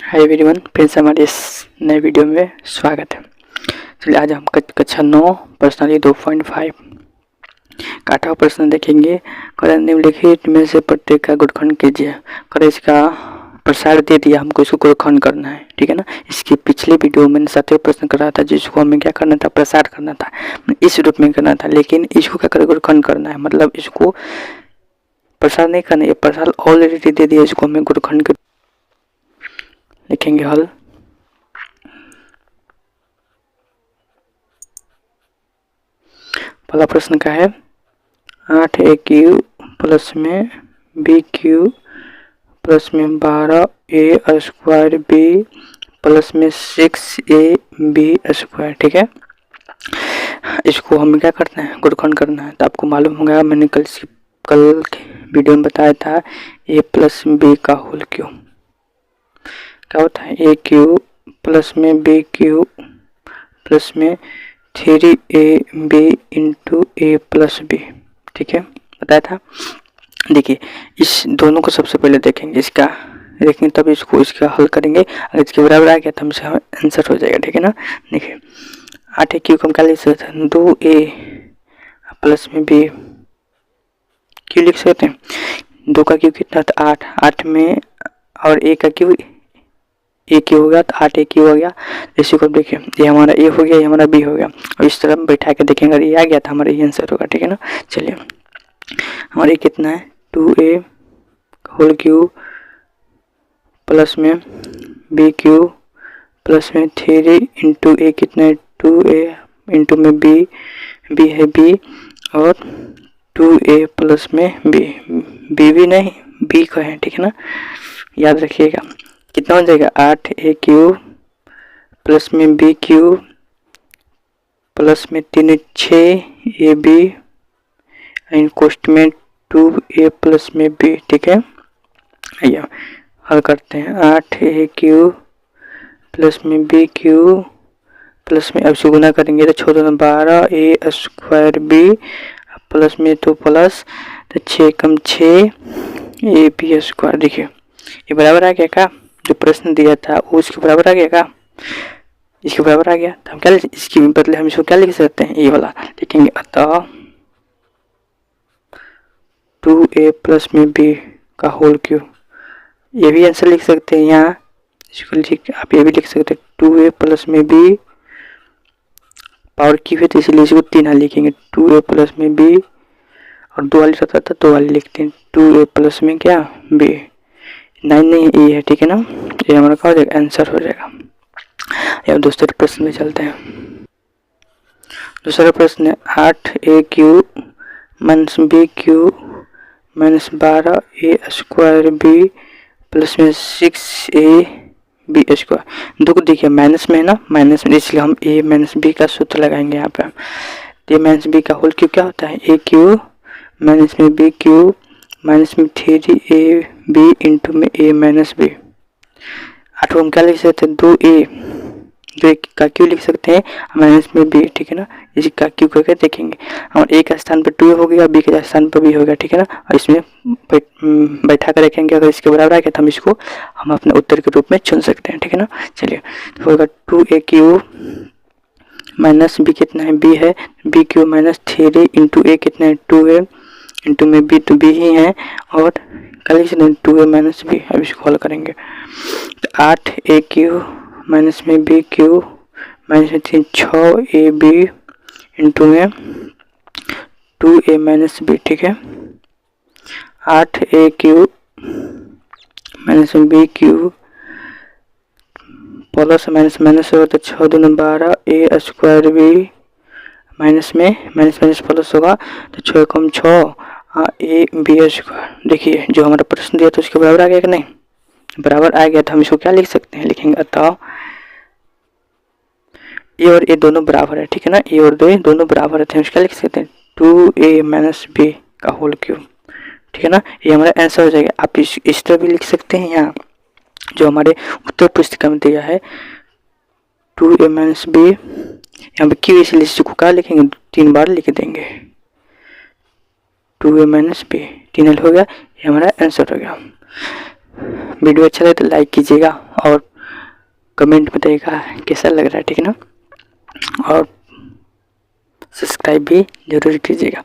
Hi everyone, फिर से हमारे इस नए वीडियो में स्वागत है। चलिए आज हम कक्षा 9 प्रश्नावली 2.5 का 8वां प्रश्न देखेंगे। करण निम्नलिखित में से प्रत्येक का गुणनखंड कीजिए। करण इसका प्रसार दे दिया, हमको इसको गुणनखंड करना है, ठीक है ना। इसके पिछले वीडियो में मैंने 7वां प्रश्न करा था, जिसको हमें क्या करना था, प्रसार करना था, इस रूप में करना था। लेकिन इसको क्या करें, गुणनखंड करना है, मतलब इसको प्रसार नहीं करना है, प्रसार ऑलरेडी दे दिया, इसको हमें गुणनखंड लिखेंगे। हल पहला प्रश्न का है 8a³ प्लस में b³ प्लस में 12a² प्लस में 6ab², ठीक है। इसको हमें क्या करना है, गुणनखंड करना है। तो आपको मालूम होगा, मैंने कल के वीडियो में बताया था a प्लस b का होल क्यूब क्या होता है, a³ प्लस में b³ प्लस में 3ab into a plus b, ठीक है, बताया था। देखिए इस दोनों को सबसे पहले देखेंगे, इसका देखेंगे तब इसको इसका हल करेंगे। अगर इसके बराबर आ गया तो हमसे आंसर हो जाएगा, ठीक है ना। देखिए 8a³ हम क्या लिख सकते हैं, 2a प्लस में b क्यों लिख सकते हैं। 2 का क्यूब कितना था, 8 में, और a का क्यूब ए क्यू हो गया, तो 8a³ हो गया। इसी को देखिए, ये हमारा ए हो गया, ये हमारा बी हो गया, और इस तरफ बैठा के देखेंगे, अगर ये आ गया तो हमारा ये आंसर होगा, ठीक है ना। चलिए हमारा कितना है, 2a होल क्यूब प्लस में b³ प्लस में 3 इंटू ए कितना है, 2a इंटू में b है b, और 2a प्लस में b भी नहीं, b का है, ठीक है ना, याद रखिएगा। कितना हो जाएगा, 8a³ प्लस में b³ प्लस में 3 6ab इन कोष्ट में 2a प्लस में b, ठीक है। आइए हल करते हैं। 8a³ प्लस में b³ प्लस में, अब से गुना करेंगे तो 12a² प्लस में 2 प्लस तो 6 कम 6ab²। देखिए ये बराबर आ गया का, जो प्रश्न दिया था वो इसके बराबर आ गया का, इसके बराबर आ गया। तो हम क्या इसके बदले हम इसको क्या लिख सकते हैं, ये वाला लिखेंगे। अतः 2a प्लस में b का होल क्यूब, ये भी आंसर लिख सकते हैं यहाँ, इसको लिख आप ये भी लिख सकते हैं 2a प्लस में b, पावर क्यूब है तो इसलिए इसको 3 लिखेंगे, 2a प्लस में b, और 2 वाली रहता था 2 वाली लिखते हैं, 2a प्लस में क्या b, 9 नहीं ए है, ठीक है ना। ये हमारा क्या हो जाएगा, आंसर हो जाएगा। अब दूसरे प्रश्न में चलते हैं। दूसरा प्रश्न है 8a³ minus b³ minus 12a² plus में 6ab²। दो देखिए माइनस में है ना, माइनस में, इसलिए हम a माइनस b का सूत्र लगाएंगे यहाँ पे। a माइनस b का होल क्यूब क्या होता है, a³ माइनस में b³ माइनस में 3ab इंटू में a माइनस b। 8 को हम क्या लिख सकते हैं, 2a का क्यू लिख सकते हैं माइनस में b, ठीक है ना। इसी का क्यू करके देखेंगे, हमारे a का स्थान पर 2 हो गया, b के स्थान पर b हो गया, ठीक है ना। और इसमें बैठा कर रखेंगे, अगर इसके बराबर आ गया तो हम इसको अपने उत्तर के रूप में चुन सकते हैं, ठीक है ना। चलिए तो होगा 2a³ माइनस b कितना है, b है, b³ माइनस 3 इंटू a कितना है, 2a इंटू में b तो b ही है, और कल 2a माइनस b। अब इसको हल करेंगे तो 8a³ माइनस में b³ माइनस में 3 6ab इंटू में 2a माइनस b, ठीक है। 8a³ माइनस में b³ प्लस माइनस माइनस होगा तो 6 दूनी 12a² माइनस में माइनस माइनस प्लस होगा तो 6 कम 6 ab²। देखिए जो हमारा प्रश्न दिया था उसके बराबर आ गया कि नहीं, बराबर आ गया तो हम इसको क्या लिख सकते हैं, लिखेंगे अतः ए और ए दोनों बराबर है, ठीक है ना। ए और दो दोनों बराबर है, तो हम क्या लिख सकते हैं, 2a माइनस b का होल क्यूब, ठीक है ना। ये हमारा आंसर हो जाएगा। आप इस तरह भी लिख सकते हैं, यहाँ जो हमारे उत्तर पुस्तिका में दिया है 2a माइनस b, यहाँ पे क्यू इसलिए इसको क्या लिखेंगे, 3 बार लिख देंगे, 2a माइनस b, 3l हो गया, ये हमारा आंसर हो गया। वीडियो अच्छा लगे तो लाइक कीजिएगा और कमेंट बताइएगा कैसा लग रहा है, ठीक है ना, और सब्सक्राइब भी जरूर कीजिएगा।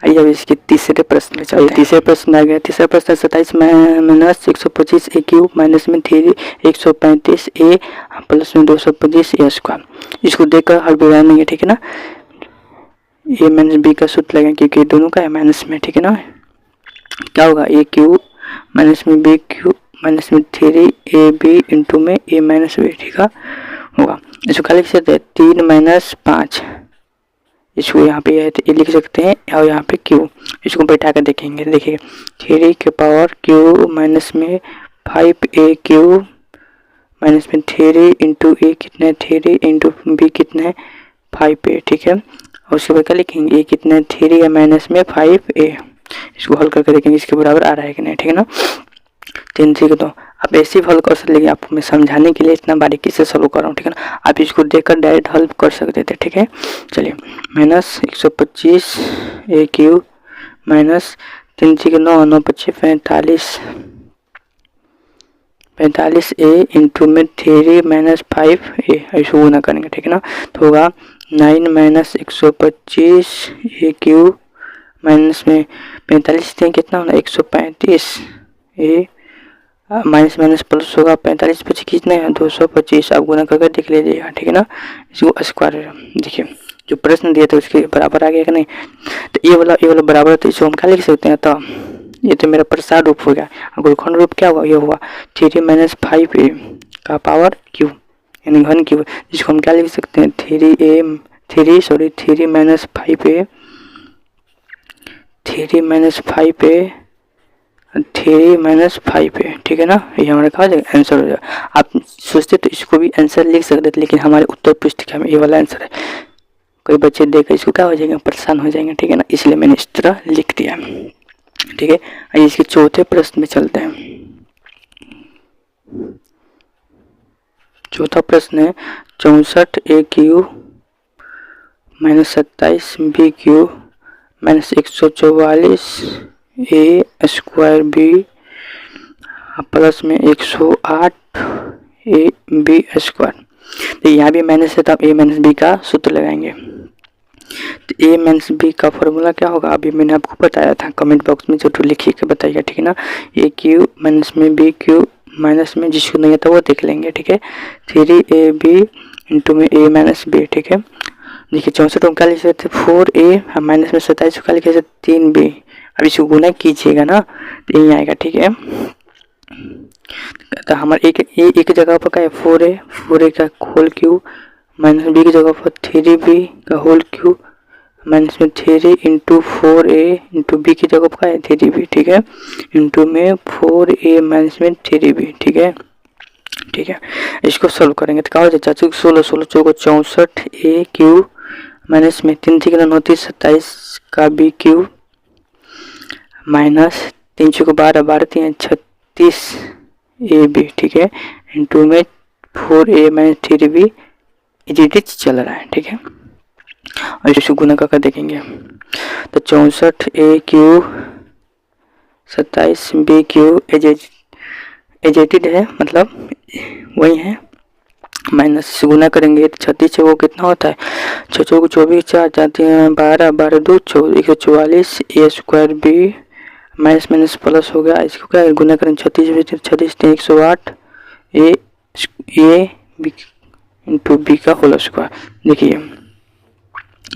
आइए अब इसके तीसरे प्रश्न में चलते हैं। तीसरे प्रश्न आ गया। तीसरा प्रश्न 27 माइनस 125 ए क्यूब माइनस में 3 135 ए प्लस में 225 ए स्क्वायर। इसको देखकर हर बिगाड़ नहीं है, ठीक है ना, ए माइनस बी का सूत्र लगेगा क्योंकि दोनों का है माइनस में, ठीक है ना। क्या होगा, ए क्यूब माइनस में बी क्यूब माइनस में 3 ए बी इंटू में ए माइनस बी, ठीक है होगा। इसको खाली लिख सकते हैं 3 माइनस 5, इसको यहाँ पे ये लिख सकते हैं और यहाँ पे क्यू, इसको बैठा कर देखेंगे। देखिए 3 के पावर क्यू माइनस में 5 ए क्यू माइनस में 3 इंटू ए कितना है 3 इंटू बी कितना है 5 ए, ठीक है। और उसके बाद क्या लिखेंगे, ए कितना है 3 है माइनस में 5 ए। इसको हल करके देखेंगे इसके बराबर आ रहा है कि नहीं, ठीक है ना। 3 3 तो आप ऐसे हल कर सकते, लेकिन आपको मैं समझाने के लिए इतना बारीकी से सॉल्व कर रहा हूँ, ठीक है ना। आप इसको देखकर डायरेक्ट हल कर सकते थे, ठीक है। चलिए माइनस 125 ए क्यूब माइनस 3 3 9 9 25 45 ए इंटू में 3 माइनस 5 ए, इसको गुना करेंगे, ठीक है ना। तो होगा 9 माइनस 125 ए क्यूब माइनस में 45 थे कितना होगा 135 ए माइनस माइनस प्लस होगा 45 पीछे कितना है 225। आप गुना करके देख लीजिएगा, ठीक है ना। इसको स्क्वायर देखिए जो प्रश्न दिया था उसके बराबर आ गया कि नहीं। तो ये वाला बराबर, तो इसको हम क्या लिख सकते हैं, तो ये तो मेरा प्रसार रूप हो गया। गुणनखंड रूप क्या हुआ, ये हुआ 3 माइनस 5 ए का पावर क्यू यानी घन क्यू, जिसको हम क्या लिख सकते हैं 3 माइनस 5 ए 3 माइनस 5 ए 3 माइनस 5 ए, ठीक है ना। ये हमारा कहा जाएगा आंसर हो जाएगा। आप सोचते तो इसको भी आंसर लिख सकते थे, लेकिन हमारे उत्तर पुस्तिका में ये वाला आंसर है। कोई बच्चे देखकर इसको क्या हो जाएंगे, परेशान हो जाएंगे, ठीक है ना, इसलिए मैंने इस तरह लिख दिया, ठीक है। आइए इसके चौथे प्रश्न में चलते हैं। चौथा प्रश्न है 64 A Q minus 27 B Q minus 144 A square B plus में 108 ए बी स्क्वायर। तो यहाँ भी माइनस है, तो आप ए माइनस बी का सूत्र लगाएंगे। तो ए माइनस बी का फॉर्मूला क्या होगा, अभी मैंने आपको बताया था, कमेंट बॉक्स में जरूर लिखिए के बताइएगा, ठीक है ना। ए क्यू माइनस में बी क्यू माइनस में जिसको नहीं आता वो देख लेंगे, ठीक है। 3 ए बी इंटू में ए माइनस बी, ठीक है। देखिए 64 का लिख सकते 4 ए माइनस में 27 का लिख सकते 3 बी। अब इसको गुना कीजिएगा ना तो यही आएगा, ठीक है। तो हमारे एक जगह पर क्या है 4 ए का होल क्यू माइनस बी की जगह पर 3 बी का होल क्यू माइनस में 3 इंटू 4 ए इंटू बी की जगह पर है 3 बी, ठीक है, इंटू में 4 ए माइनस में 3 बी, ठीक है, ठीक है। इसको सोल्व करेंगे तो क्या हो जाएगा 16 16 चौको 64 ए क्यू माइनस में 3 3 29 27 का बी क्यू माइनस 3 चौको 12 12 3 36 ए बी, ठीक है, इंटू में 4 ए माइनस 3 बी इजीली चल रहा है, ठीक है। और इसको गुना करके देखेंगे तो 64 ए क्यू 27 बी क्यू एजेटेड है, मतलब वही है, माइनस से गुना करेंगे तो 36 वो कितना होता है 6 को 24 4 जाते हैं 12 12 2 144 A square B minus minus plus हो गया। इसको क्या गुना करेंगे 36 108 ए बी इंटू बी का होल स्क्वायर। देखिए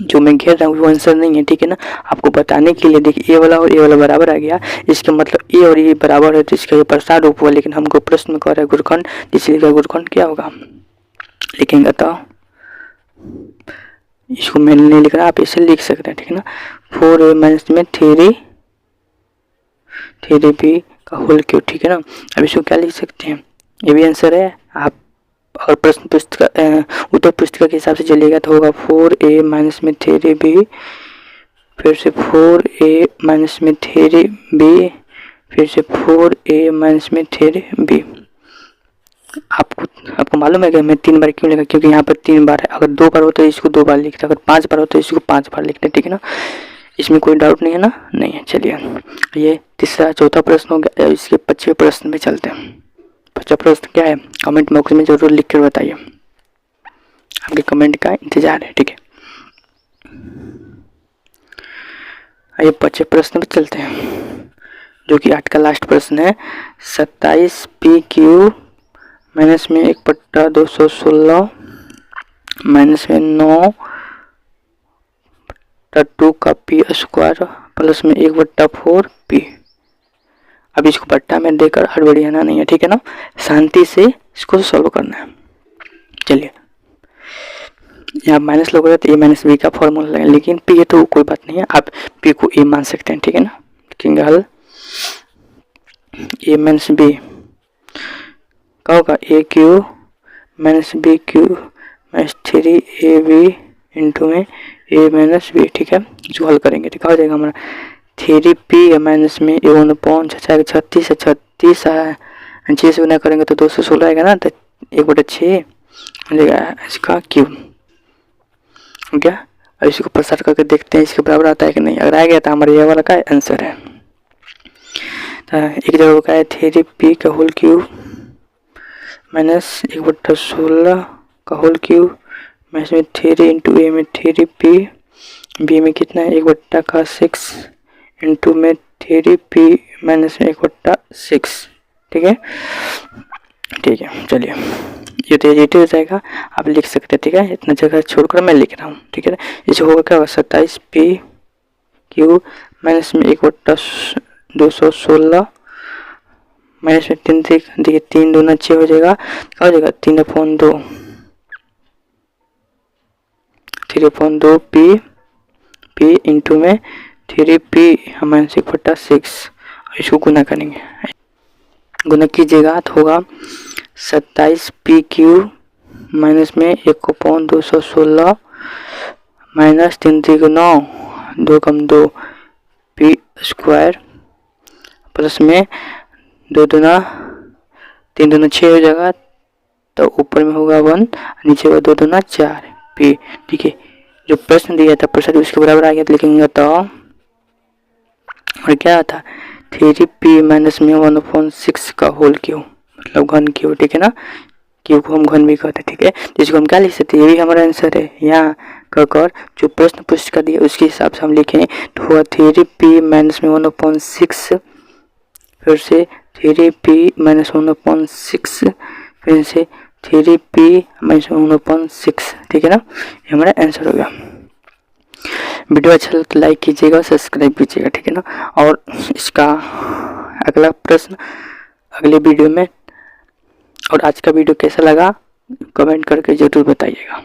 जो मैं घेर रहा हूँ वो आंसर नहीं है, ठीक है ना, आपको बताने के लिए। देखिए ए वाला और ए वाला बराबर आ गया, इसका मतलब ए और ए बराबर है तो इसका ये प्रसार रूप हुआ। लेकिन हमको प्रश्न में कह रहा है गुणनखंड, इसलिए गुणनखंड क्या होगा लिखेंगे तो इसको मैंने नहीं लिख रहा, आप इसे लिख सकते हैं, ठीक है ना। 4 ए माइनस में 3 बी का होल क्यूब, ठीक है ना। अब इसको क्या लिख सकते हैं, ये भी आंसर है। आप और प्रश्न पुस्तिका उत्तर पुस्तिका के हिसाब से चलिएगा तो होगा 4 ए माइनस में 3 बी फिर से 4 ए माइनस में 3 बी फिर से 4 ए माइनस में 3 बी। आपको मालूम है कि मैं 3 बार क्यों लिखा, क्योंकि यहाँ पर 3 बार है। अगर 2 बार होता है इसको 2 बार लिखता, अगर 5 बार होता है इसको 5 बार लिखते, ठीक है ना। इसमें कोई डाउट नहीं है ना, नहीं है। चलिए ये तीसरा चौथा प्रश्न हो गया, इसके 25वें प्रश्न में चलते हैं। बचा प्रश्न क्या है, कमेंट बॉक्स में जरूर लिख कर बताइए, आपके कमेंट का इंतजार है। ठीक है, आइए 25 प्रश्न पर चलते हैं, जो कि आज का लास्ट प्रश्न है। 27 पी क्यू माइनस में 1/216 माइनस में 9/2 का पी स्क्वायर प्लस में 1/4 पी। अब इसको बट्टा में देकर हड़बड़ियाना नहीं है, ठीक है ना, शांति से इसको सॉल्व करना है। चलिए, यहाँ माइनस लोग तो ए माइनस बी का फॉर्मूला लगे, लेकिन पी है तो कोई बात नहीं है, आप पी को ए मान सकते हैं। ठीक है ना, लिखेंगे हल ए माइनस बी क्या होगा, A Q minus B Q minus 3ab into में ए माइनस बी। ठीक है, इसको हल करेंगे तो क्या हो जाएगा हमारा 3p माइनस में ए 1/36 है, 36 है, 6 से गुना करेंगे तो 216 आएगा ना, तो 1/6 हो जाएगा इसका क्यूब। हो गया। अब इसको प्रसार करके देखते हैं इसके बराबर आता है कि नहीं। अगर आ गया तो हमारा ये वाला का आंसर है। तो एक जगह का है 3p का होल क्यूब माइनस 1/16 का होल क्यूब माइनस में 3 इंटू ए में 3p, बी में कितना है 1/6 इंटू में 3p माइनस में 1/6। ठीक है, ठीक है, चलिए ये तो एडिट हो जाएगा, आप लिख सकते हैं। ठीक है, इतना जगह छोड़कर मैं लिख रहा हूँ। ठीक है, इसे होगा क्या होगा 27 पी क्यू माइनस में 1/216 माइनस में 3 देखिए 3 दूना 6 हो जाएगा, क्या हो जाएगा 3/2 पी इंटू में 3p माइनस 1/6। इसको गुना करेंगे, गुना कीजिएगा तो होगा 27 पी क्यू माइनस में 1/216 माइनस 3 3 9 2 कम 2 पी स्क्वायर प्लस में 2 दूना 3 दूना 6 हो जाएगा, तो ऊपर में होगा 1, नीचे होगा 2 दूना 4 पी। ठीक है, जो प्रश्न दिया था प्रश्न उसके बराबर आ गया, तो लिखेंगे तो और क्या था 3p माइनस में 1/6 का होल क्यूब, मतलब घन क्यूब। ठीक है ना, क्यूब को हम घन भी कहते हैं। ठीक है, जिसको हम क्या लिख सकते हैं, ये भी हमारा आंसर है। यहाँ कहकर जो प्रश्न पुष्ट कर दिया उसके हिसाब से हम लिखें तो हुआ 3p माइनस में 1/6, फिर से 3p माइनस 1/6, फिर से 3p माइनस 1/6। ठीक है ना, ये हमारा आंसर हो गया। वीडियो अच्छा लगे तो लाइक कीजिएगा, सब्सक्राइब कीजिएगा। ठीक है ना, और इसका अगला प्रश्न अगले वीडियो में। और आज का वीडियो कैसा लगा कमेंट करके ज़रूर बताइएगा।